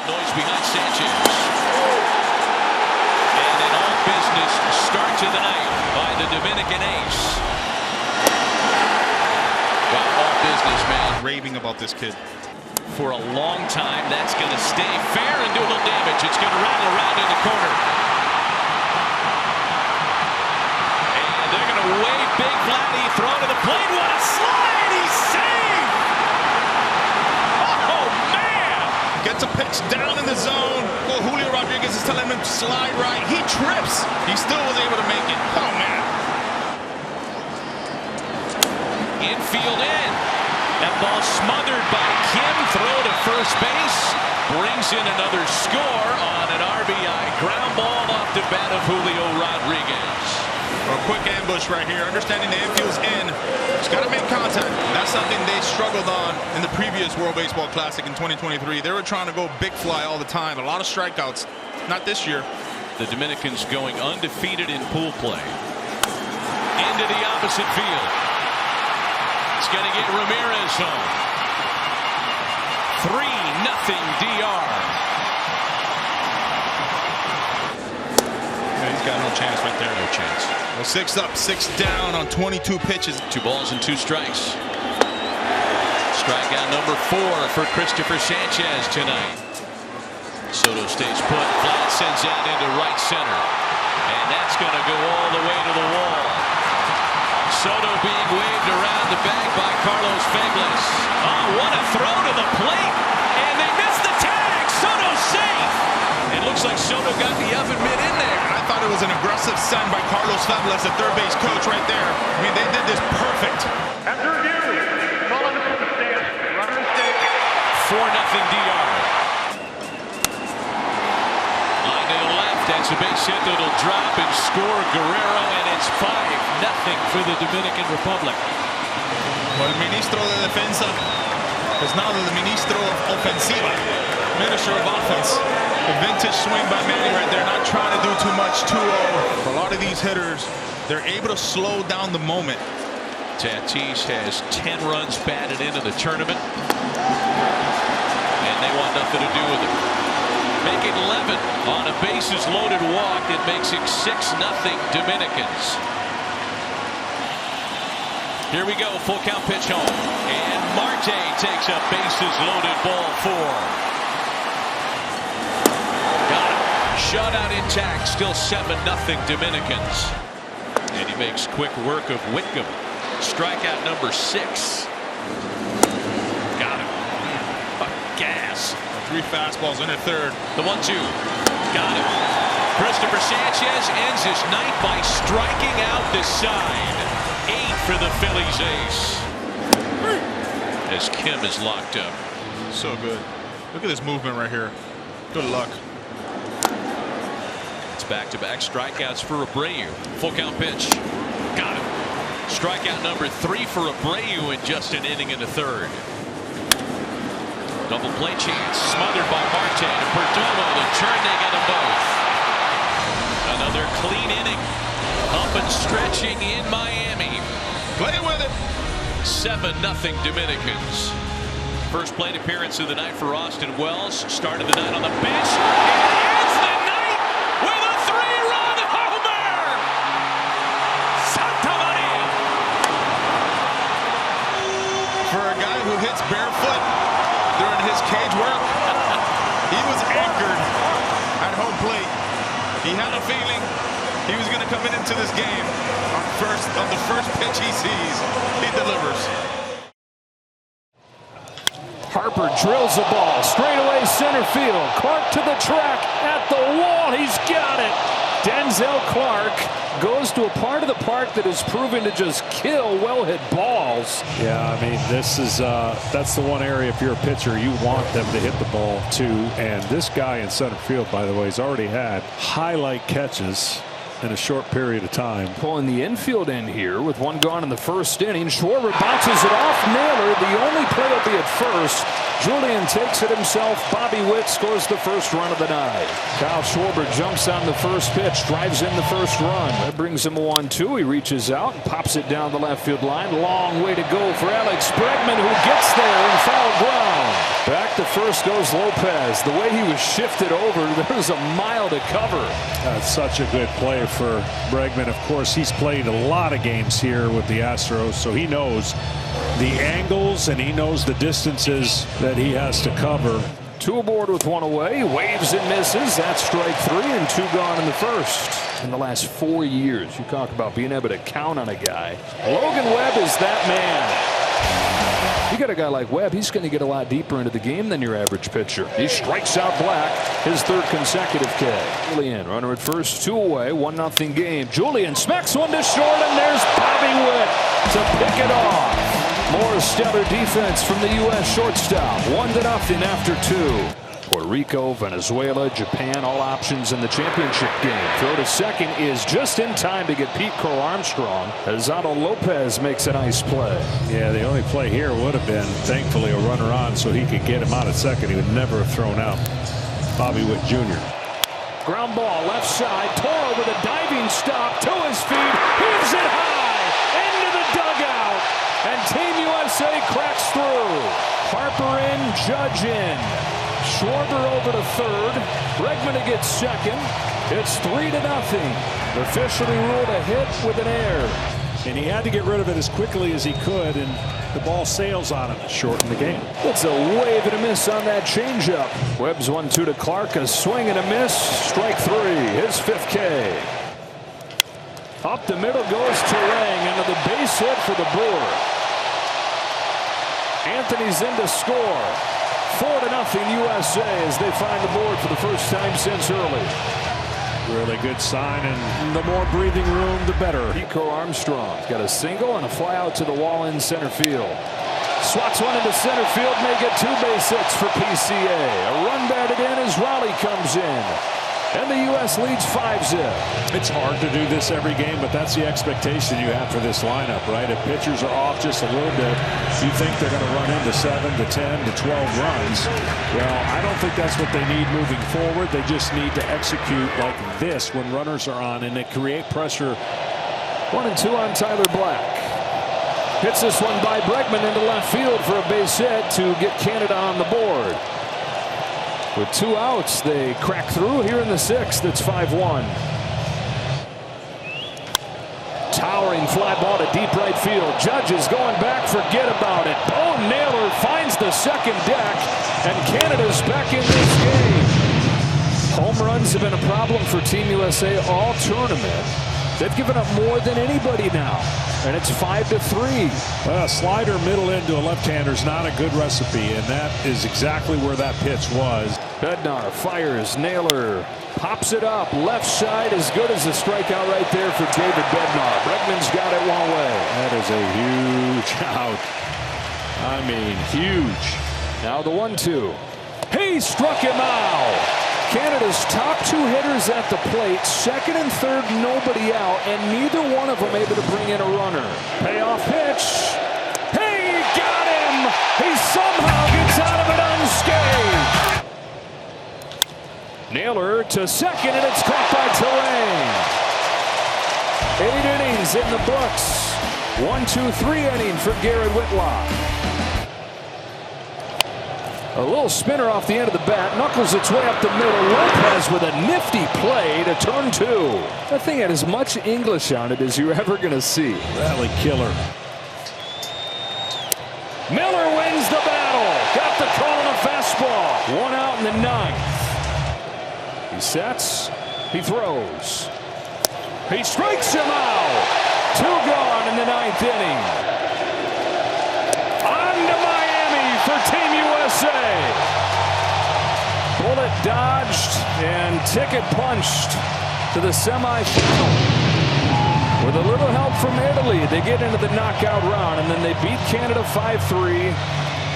Noise behind Sanchez. And an all-business start to the night by the Dominican ace. Got all business, man. Raving about this kid. For a long time, that's going to stay fair and do a little damage. It's going to rattle around in the corner. And they're going to wave Big Vladdy, throw to the plate. What a slide! He's saved! Oh, man! Gets a pitch down in the zone. Well, Julio Rodriguez is telling him to slide right. He trips. He still was able to make it. Oh, man. Infield in. That ball smothered by Kim. Throw to first base. Brings in another score on an RBI ground ball off the bat of Julio Rodriguez. A quick ambush right here. Understanding the infield's in. Just got to make contact. That's something they struggled on in the previous World Baseball Classic in 2023. They were trying to go big fly all the time. A lot of strikeouts. Not this year. The Dominicans going undefeated in pool play. Into the opposite field. It's going to get Ramirez home. 3-0 DR. Yeah, he's got no chance right there. No chance. Well, 6 up, 6 down on 22 pitches. 2 balls and 2 strikes. Strikeout number 4 for Christopher Sanchez tonight. Soto stays put. Vlad sends out into right center. And that's going to go all the way to the wall. Soto being waved around the bag by Carlos Fegles. Oh, what a throw to the plate. And they missed the tag. Soto's safe. It looks like Soto got the oven mitt in there. I thought it was an aggressive send by Carlos Fegles, the third base coach right there. I mean, they did this perfect. After review, call on the stand. Runner is safe. 4-0 DR. Line to the left. That's a base hit that'll drop and score Guerrero, and it's 5-0 for the Dominican Republic. Well, el ministro de defensa is now the ministro of ofensiva, minister of offense. A vintage swing by Manny right there, not trying to do too much. 2-0. A lot of these hitters, they're able to slow down the moment. Tatis has 10 runs batted into the tournament, and they want nothing to do with it. Make it 11 on a bases loaded walk. It makes it 6-0 Dominicans. Here we go, full count pitch home. And Marte takes a bases loaded ball 4. Got it. Shutout intact, still 7-0 Dominicans. And he makes quick work of Whitcomb. Strikeout number 6. Got him. Gas. 3 fastballs in the third. The 1-2. Got him. Christopher Sanchez ends his night by striking out the side. 8 for the Phillies ace. As Kim is locked up. So good. Look at this movement right here. Good luck. It's back-to-back strikeouts for Abreu. Full count pitch. Got him. Strikeout number 3 for Abreu in just an inning in the third. Double play chance. Smothered by Marte to Puerto. The turn, they get them both. Another clean inning. Up and stretching in Miami. Play with it. 7-0 Dominicans. First plate appearance of the night for Austin Wells. Started the night on the bench. And ends the night with a 3-run homer. Santa Maria. For a guy who hits barefoot during his cage work, he was anchored at home plate. He had a feeling he was going to come into this game on the first pitch he sees. He delivers. Harper drills the ball straight away center field. Clark to the track at the wall. He's got it. Denzel Clark goes to a part of the park that is proven to just kill well-hit balls. Yeah, I mean, this is that's the one area, if you're a pitcher, you want them to hit the ball too. And this guy in center field, by the way, has already had highlight catches in a short period of time. Pulling the infield in here with 1 gone in the first inning. Schwarber bounces it off Naylor. The only play will be at first. Julian takes it himself. Bobby Witt scores the first run of the night. Kyle Schwarber jumps on the first pitch, drives in the first run. That brings him a 1-2. He reaches out and pops it down the left field line. Long way to go for Alex Bregman, who gets there in foul ground. Back to first goes Lopez. The way he was shifted over, there was a mile to cover. That's such a good play for Bregman. Of course, he's played a lot of games here with the Astros, so he knows the angles and he knows the distances that he has to cover. 2 aboard with 1 away. Waves and misses. That's strike 3 and 2 gone in the first. In the last 4 years, you talk about being able to count on a guy. Logan Webb is that man. You got a guy like Webb, he's going to get a lot deeper into the game than your average pitcher. He strikes out Black, his 3rd consecutive K. Julian, runner at first, 2 away, 1-0 game. Julian smacks one to short, and there's Bobby Witt to pick it off. More stellar defense from the U.S. shortstop. 1-0 after 2. Puerto Rico, Venezuela, Japan, all options in the championship game. Throw to second is just in time to get Pete Crow Armstrong as Otto Lopez makes a nice play. Yeah, the only play here would have been, thankfully, a runner on so he could get him out at second. He would never have thrown out Bobby Witt Jr. Ground ball, left side. Toro with a diving stop to his feet. Heaves it high into the dugout. And Team USA cracks through. Harper in, Judge in. Schwarber over to 3rd. Bregman to get 2nd. It's 3-0. Officially ruled a hit with an error. And he had to get rid of it as quickly as he could, and the ball sails on him to shorten the game. It's a wave and a miss on that changeup. Webb's 1-2 to Clark. A swing and a miss. Strike 3. His 5th K. Up the middle goes Terang into the base hit for the Brewer. Anthony's in to score. 4-0 USA as they find the board for the first time since early. Really good sign, and the more breathing room, the better. Rico Armstrong got a single and a fly out to the wall in center field. Swats one into center field, may get 2 base hits for PCA. A run batted in as Raleigh comes in. And the U.S. leads 5-0. It's hard to do this every game, but that's the expectation you have for this lineup, right? If pitchers are off just a little bit, you think they're going to run into 7 to 10 to 12 runs. Well, I don't think that's what they need moving forward. They just need to execute like this when runners are on, and they create pressure. 1-2 on Tyler Black. Hits this one by Bregman into left field for a base hit to get Canada on the board. With 2 outs, they crack through here in the 6th. It's 5-1. Towering fly ball to deep right field. Judge is going back. Forget about it. Bo Naylor finds the 2nd deck, and Canada's back in this game. Home runs have been a problem for Team USA all tournament. They've given up more than anybody now, and it's 5-3. Well, a slider middle into a left-hander is not a good recipe, and that is exactly where that pitch was. Bednar fires. Naylor pops it up. Left side as good as a strikeout right there for David Bednar. Bregman's got it one way. That is a huge out. I mean, huge. Now the 1-2. He struck him out. Canada's top 2 hitters at the plate, 2nd and 3rd, nobody out, and neither one of them able to bring in a runner. Payoff pitch. He got him. He somehow gets out of it unscathed. Naylor to 2nd, and it's caught by Terang. 8 innings in the books. 1-2-3 inning for Garrett Whitlock. A little spinner off the end of the bat, knuckles its way up the middle. Lopez with a nifty play to turn 2. That thing had as much English on it as you're ever going to see. Rally killer. Miller wins the battle. Got the call on a fastball. 1 out in the 9th. He sets. He throws. He strikes him out. 2 gone in the 9th inning. On to Miami for Team USA. Bullet dodged and ticket punched to the semifinal. With a little help from Italy, they get into the knockout round, and then they beat Canada 5-3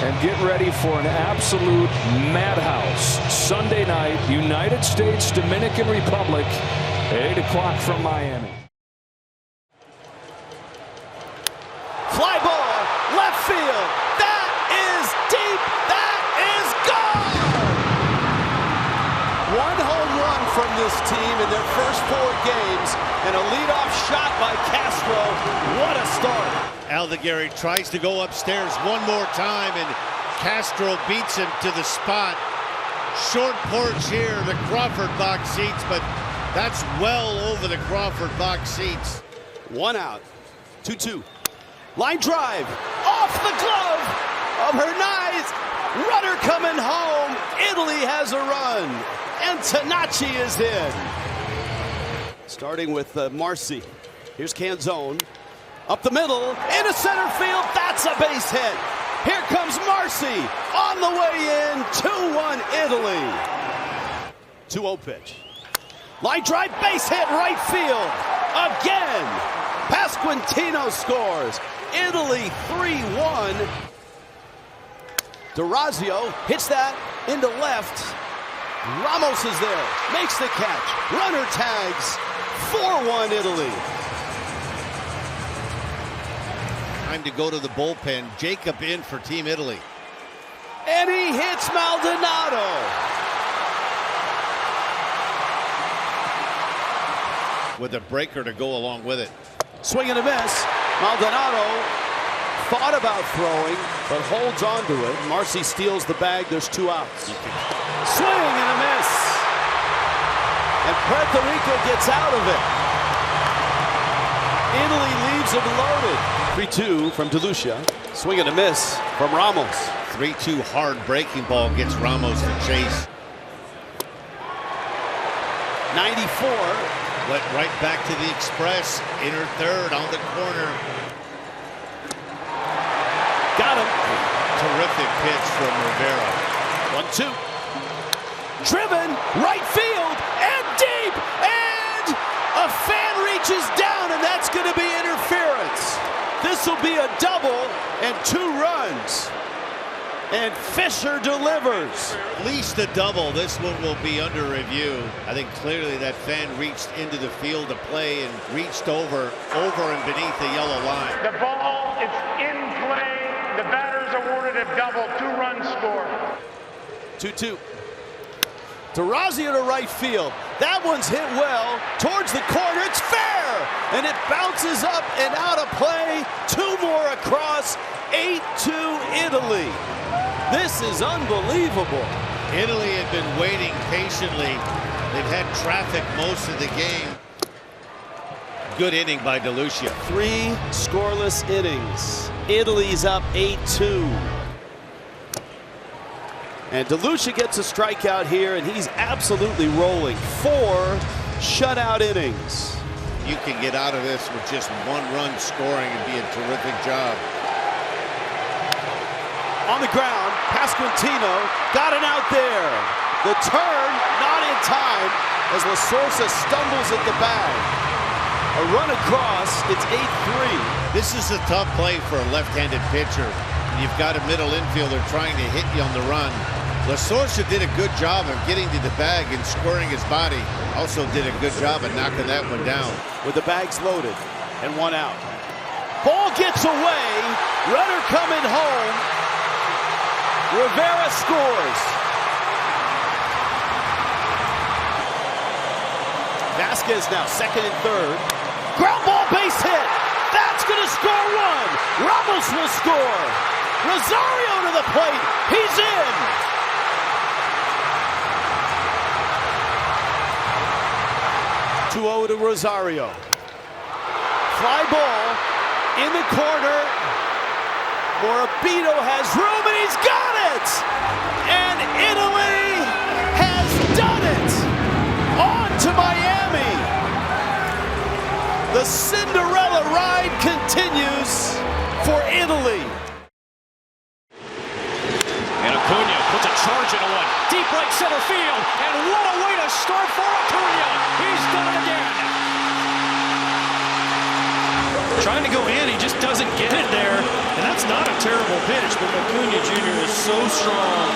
and get ready for an absolute madhouse. Sunday night, United States, Dominican Republic, 8 o'clock from Miami. Fly ball, left field. That is deep. That is gone. 1 home run from this team in their first 4 games, and a leadoff shot by Castro. What a start. Aldeguerri tries to go upstairs one more time, and Castro beats him to the spot. Short porch here, the Crawford box seats, but that's well over the Crawford box seats. 1 out. 2-2. Line drive. Off the glove of Hernandez. Runner coming home. Italy has a run. And Tanacci is in. Starting with Marcy. Here's Canzone. Up the middle. Into center field. That's a base hit. Here comes Marcy. On the way in. 2-1 Italy. 2-0 pitch. Line drive. Base hit. Right field. Again. Pasquantino scores. Italy 3-1. DeRazio hits that into left. Ramos is there, makes the catch. Runner tags. 4-1 Italy. Time to go to the bullpen. Jacob in for Team Italy. And he hits Maldonado. With a breaker to go along with it. Swing and a miss. Maldonado thought about throwing, but holds on to it. Marcy steals the bag. There's 2 outs. Swing and a miss. And Puerto Rico gets out of it. Italy leaves it loaded. 3-2 from DeLucia. Swing and a miss from Ramos. 3-2 hard breaking ball gets Ramos to chase. 94. Went right back to the Express. Inner third on the corner. Got him. Terrific pitch from Rivera. 1-2. Driven, right field, and deep, and a fan reaches down, and that's going to be interference. This will be a double and 2 runs. And Fisher delivers. At least a double. This one will be under review. I think clearly that fan reached into the field to play and reached over and beneath the yellow line. The ball is in play. The batter's awarded a double. 2-run score. 2-2. DeRazio to right field. That one's hit well towards the corner. It's fair. And it bounces up and out of play. 2 more across. 8-2 Italy. This is unbelievable. Italy had been waiting patiently. They've had traffic most of the game. Good inning by DeLucia. 3 scoreless innings. Italy's up 8-2. And DeLucia gets a strikeout here, and he's absolutely rolling. 4 shutout innings. You can get out of this with just 1 run scoring and be a terrific job. On the ground, Pasquantino got it out there. The turn, not in time, as La Sorsa stumbles at the bag. A run across, it's 8-3. This is a tough play for a left-handed pitcher. You've got a middle infielder trying to hit you on the run. La Sorsa did a good job of getting to the bag and squaring his body. Also did a good job of knocking that one down. With the bags loaded and 1 out. Ball gets away. Runner coming home. Rivera scores. Vasquez now 2nd and 3rd. Ground ball base hit. That's going to score 1. Ramos will score. Rosario to the plate. He's in. To Rosario. Fly ball in the corner. Morabito has room, and he's got it! And Italy has done it! On to Miami! The Cinderella ride continues for Italy. And Acuna puts a charge into one. Deep right center field. And what a way to start for Acuna. He's done it again. Trying to go in, he just doesn't get it there. And that's not a terrible pitch, but Acuna Jr. is so strong,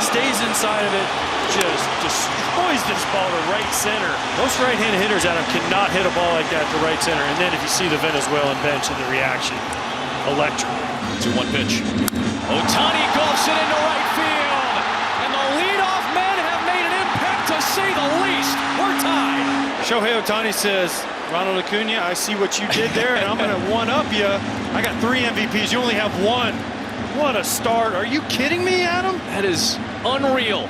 stays inside of it, just destroys this ball to right center. Most right-handed hitters, Adam, cannot hit a ball like that to right center. And then if you see the Venezuelan bench and the reaction, electric. 2-1 pitch. Ohtani golfs it into right field. And the leadoff men have made an impact, to say the least. We're tied. Shohei Ohtani says, Ronald Acuna, I see what you did there, and I'm going to one-up you. I got 3 MVPs. You only have 1. What a start. Are you kidding me, Adam? That is unreal.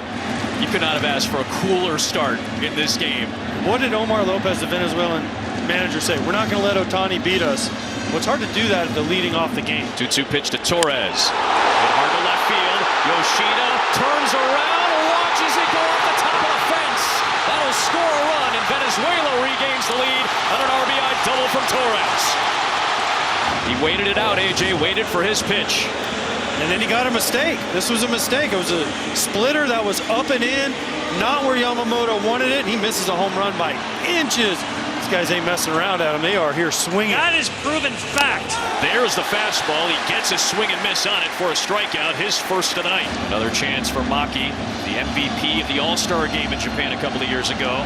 You could not have asked for a cooler start in this game. What did Omar Lopez, the Venezuelan manager, say? We're not going to let Ohtani beat us. Well, it's hard to do that at the leading off the game. 2-2 pitch to Torres. Hit hard to left field. Yoshida turns around, watches it go off the top of the fence. That'll score a run, and Venezuela regains the lead on an RBI double from Torres. He waited it out, AJ, waited for his pitch. And then he got a mistake. This was a mistake. It was a splitter that was up and in, not where Yamamoto wanted it. He misses a home run by inches. These guys ain't messing around, Adam. They are here swinging. That is proven fact. There's the fastball. He gets a swing and miss on it for a strikeout, his first of the night. Another chance for Maki, the MVP of the All-Star game in Japan a couple of years ago.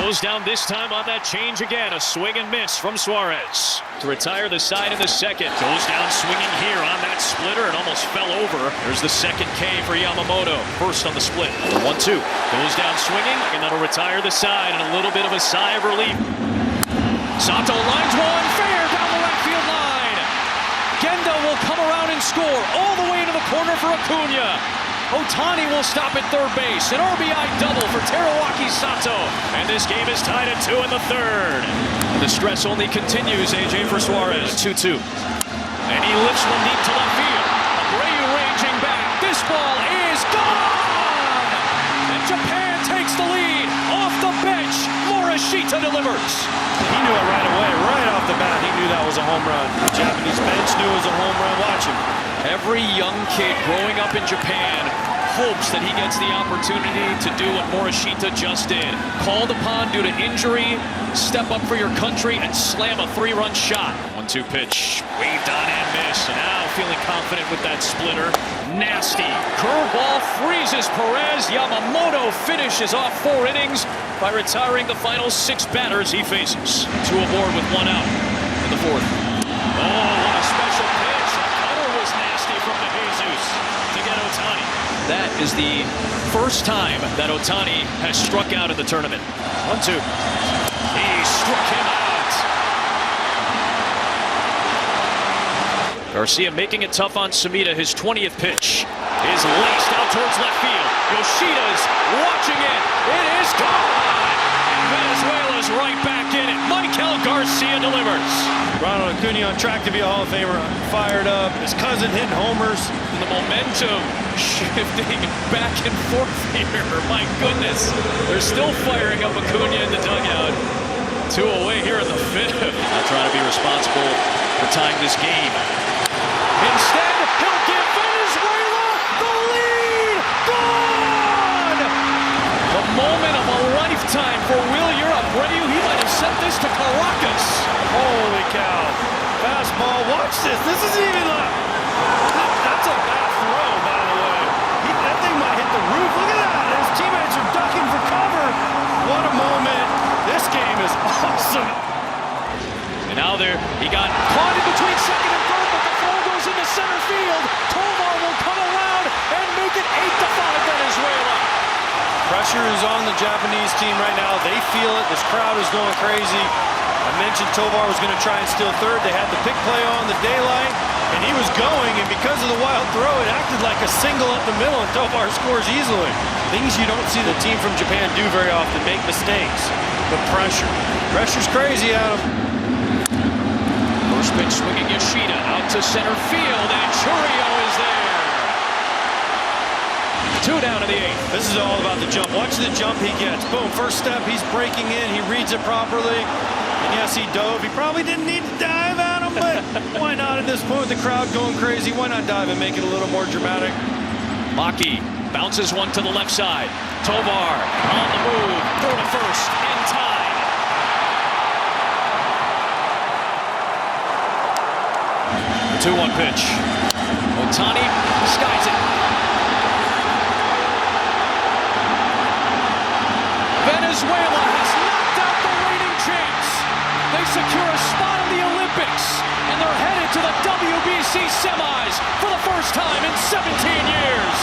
Goes down this time on that change again. A swing and miss from Suarez to retire the side in the second. Goes down swinging here on that splitter and almost fell over. There's the second K for Yamamoto. First on the split. The 1-2. Goes down swinging, and that'll retire the side and a little bit of a sigh of relief. Sato lines one, fair down the right field line. Genda will come around and score all the way into the corner for Acuna. Ohtani will stop at third base. An RBI double for Teruaki Sato. And this game is tied at 2 in the third. The stress only continues, AJ, for Suarez. 2-2. And he lifts one deep to left field. Abreu raging back. This ball is gone! And Japan takes the lead. Off the bench, Morishita delivers. He knew it right away, right off the bat. He knew that was a home run. The Japanese bench knew it was a home run. Watch him. Every young kid growing up in Japan hopes that he gets the opportunity to do what Morishita just did. Called upon due to injury, step up for your country and slam a 3-run shot. 1-2 pitch, waved on and missed. And now feeling confident with that splitter. Nasty. Curveball freezes Perez. Yamamoto finishes off 4 innings by retiring the final 6 batters he faces. 2 aboard with 1 out in the 4th. Oh, what a special pitch. The cover was nasty from the Jesus to get Ohtani. That is the first time that Ohtani has struck out in the tournament. 1-2. He struck him out. Garcia making it tough on Sumida. His 20th pitch is laced out towards left field. Yoshida's watching it. It is gone. Venezuela's right back in it. Michael Garcia delivers. Ronald Acuna on track to be a Hall of Famer. Fired up. His cousin hitting homers. The momentum shifting back and forth here. My goodness. They're still firing up Acuna in the dugout. 2 away here in the 5th. Not trying to be responsible for tying this game. Instead, he'll give Venezuela the lead. Gone! The moment of a lifetime for Will Abreu. He might have sent this to Caracas. Holy cow. Fastball. Watch this. This isn't even that's a bad throw, by the way. That thing might hit the roof. Look at that. His teammates are ducking for cover. What a moment. This game is awesome. And now he got caught in between second and third, but the throw goes into center field. Tovar will come around and make it 8-5 Venezuela. Pressure is on the Japanese team right now. They feel it. This crowd is going crazy. I mentioned Tovar was going to try and steal third. They had the pick play on the daylight, and he was going, and because of the wild throw, it acted like a single up the middle, and Tovar scores easily. Things you don't see the team from Japan do very often, make mistakes. But pressure. Pressure's crazy, Adam. First pitch swinging Yoshida out to center field, and Churio is there. 2 down in the 8th. This is all about the jump. Watch the jump he gets. Boom, first step, he's breaking in. He reads it properly. And yes, he dove. He probably didn't need to dive at him, but why not at this point with the crowd going crazy? Why not dive and make it a little more dramatic? Maki bounces one to the left side. Tovar on the move. Throw to first in time. The 2-1 pitch. Ohtani skies it. Venezuela has knocked out the reigning champs. They secure a spot in the Olympics, and they're headed to the WBC semis for the first time in 17 years.